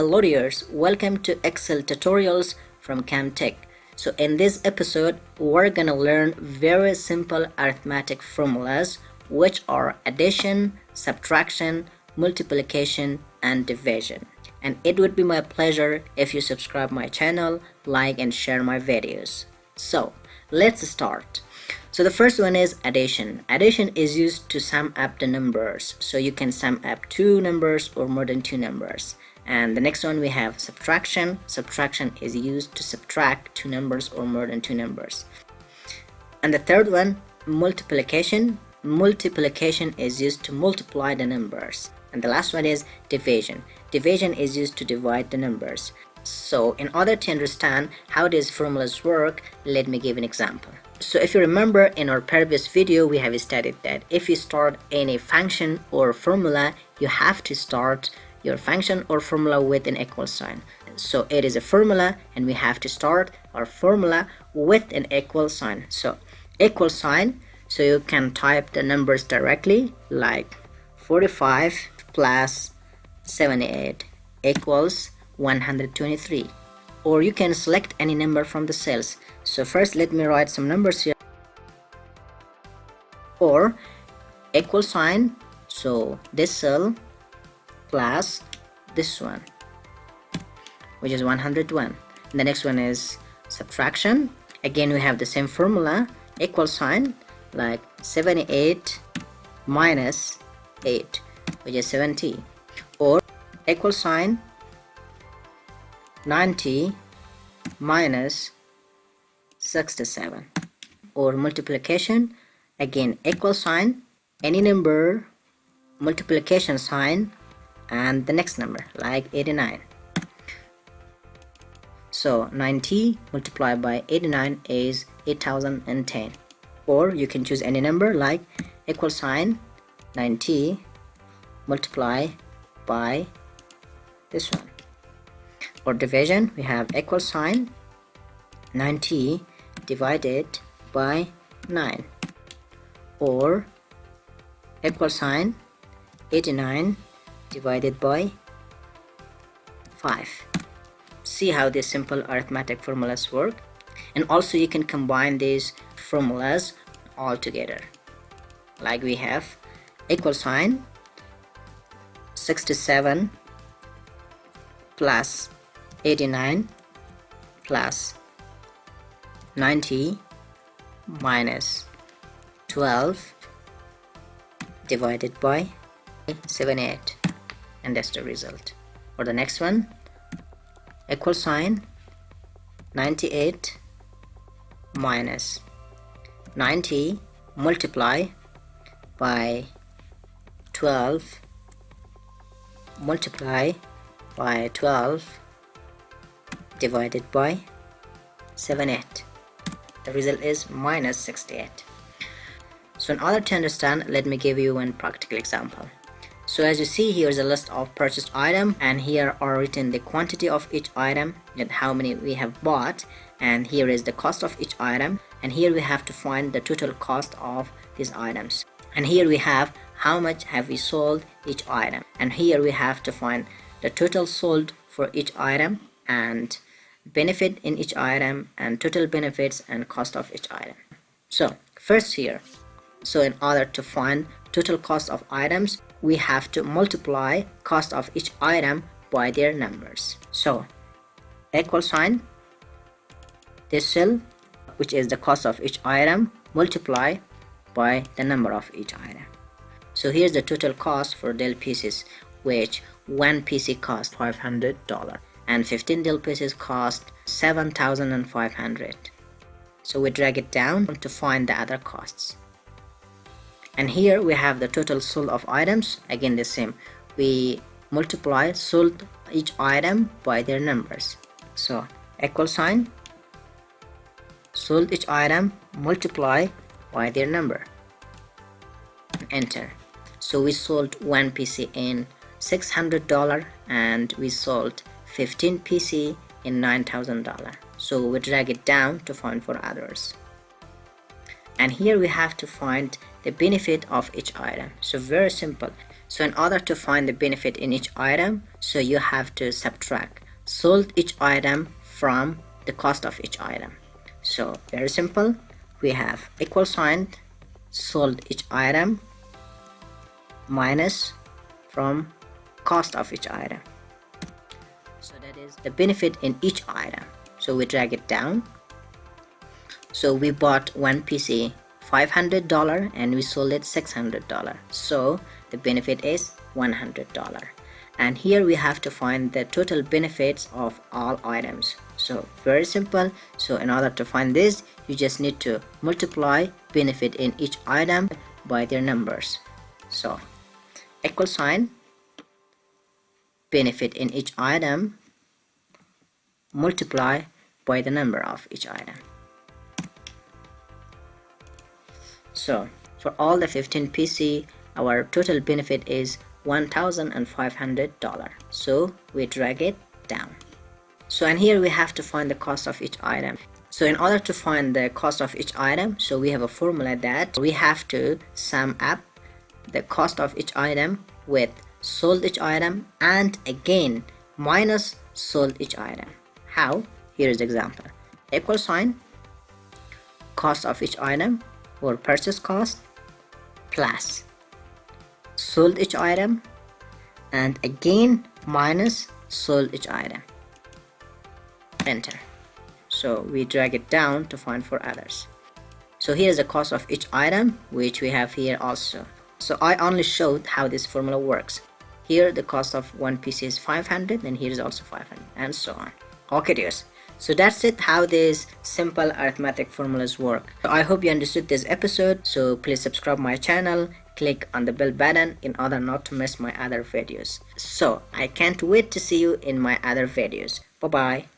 Hello dears, welcome to Excel tutorials from COMTick. So in this episode we're gonna learn very simple arithmetic formulas which are addition, subtraction, multiplication and division. And it would be my pleasure if you subscribe my channel, like and share my videos. So let's start. So the first one is addition. Addition is used to sum up the numbers. So you can sum up two numbers or more than two numbers. And the next one we have subtraction. Subtraction is used to subtract two numbers or more than two numbers. And the third one, multiplication. Multiplication is used to multiply the numbers. And the last one is division. Division is used to divide the numbers. So in order to understand how these formulas work, let me give an example. So if you remember, in our previous video we have studied that if you start any function or formula, you have to start your function or formula with an equal sign. So it is a formula and we have to start our formula with an equal sign. So equal sign, so you can type the numbers directly, like 45 plus 78 equals 123, or you can select any number from the cells. So first let me write some numbers here. Or equal sign, so this cell plus this one, which is 101. The next one is subtraction. Again we have the same formula, equal sign, like 78 minus 8, which is 70. Or equal sign, 90 minus 67. Or multiplication, again equal sign, any number, multiplication sign, and the next number, like 89. So 90 multiplied by 89 is 8010. Or you can choose any number, like equal sign 90 multiply by this one. For division we have equal sign 90 divided by 9, or equal sign 89 divided by 5. See how these simple arithmetic formulas work. And also you can combine these formulas all together, like we have equal sign 67 plus 89 plus 90 minus 12 divided by 78, and that's the result. For the next one, equal sign 98 minus 90 multiply by 12 multiply by 12 divided by 78. The result is minus 68. So in order to understand, let me give you one practical example. So as you see, here is a list of purchased items, and here are written the quantity of each item and how many we have bought, and here is the cost of each item, and here we have to find the total cost of these items, and here we have how much have we sold each item, and here we have to find the total sold for each item and benefit in each item and total benefits and cost of each item. So first here, so in order to find total cost of items, we have to multiply cost of each item by their numbers. So equal sign, this cell, which is the cost of each item, multiply by the number of each item. So here's the total cost for Dell pieces, which one PC cost $500 and 15 Dell pieces cost $7,500. So we drag it down to find the other costs. And here we have the total sold of items. Again the same, we multiply sold each item by their numbers. So equal sign, sold each item multiply by their number, enter. So we sold one PC in $600 and we sold 15 PC in $9,000. So we drag it down to find for others. And here we have to find the benefit of each item. So very simple. So in order to find the benefit in each item, so you have to subtract sold each item from the cost of each item. So very simple, we have equal sign sold each item minus from cost of each item. So that is the benefit in each item. So we drag it down. So we bought one PC $500 and we sold it $600. So the benefit is $100. And here we have to find the total benefits of all items. So very simple. So in order to find this, you just need to multiply benefit in each item by their numbers. So equal sign benefit in each item multiply by the number of each item. So for all the 15 PC, our total benefit is $1,500. So we drag it down. So and here we have to find the cost of each item. So in order to find the cost of each item, so we have a formula that we have to sum up the cost of each item with sold each item and again minus sold each item. How? Here is the example. Equal sign cost of each item or purchase cost plus sold each item and again minus sold each item. Enter. So we drag it down to find for others. So here is the cost of each item, which we have here also. So I only showed how this formula works. Here the cost of one PC is 500 and here is also 500 and so on. Okay dears, so that's it, how these simple arithmetic formulas work. So I hope you understood this episode. So please subscribe my channel, click on the bell button in order not to miss my other videos. So I can't wait to see you in my other videos. Bye bye.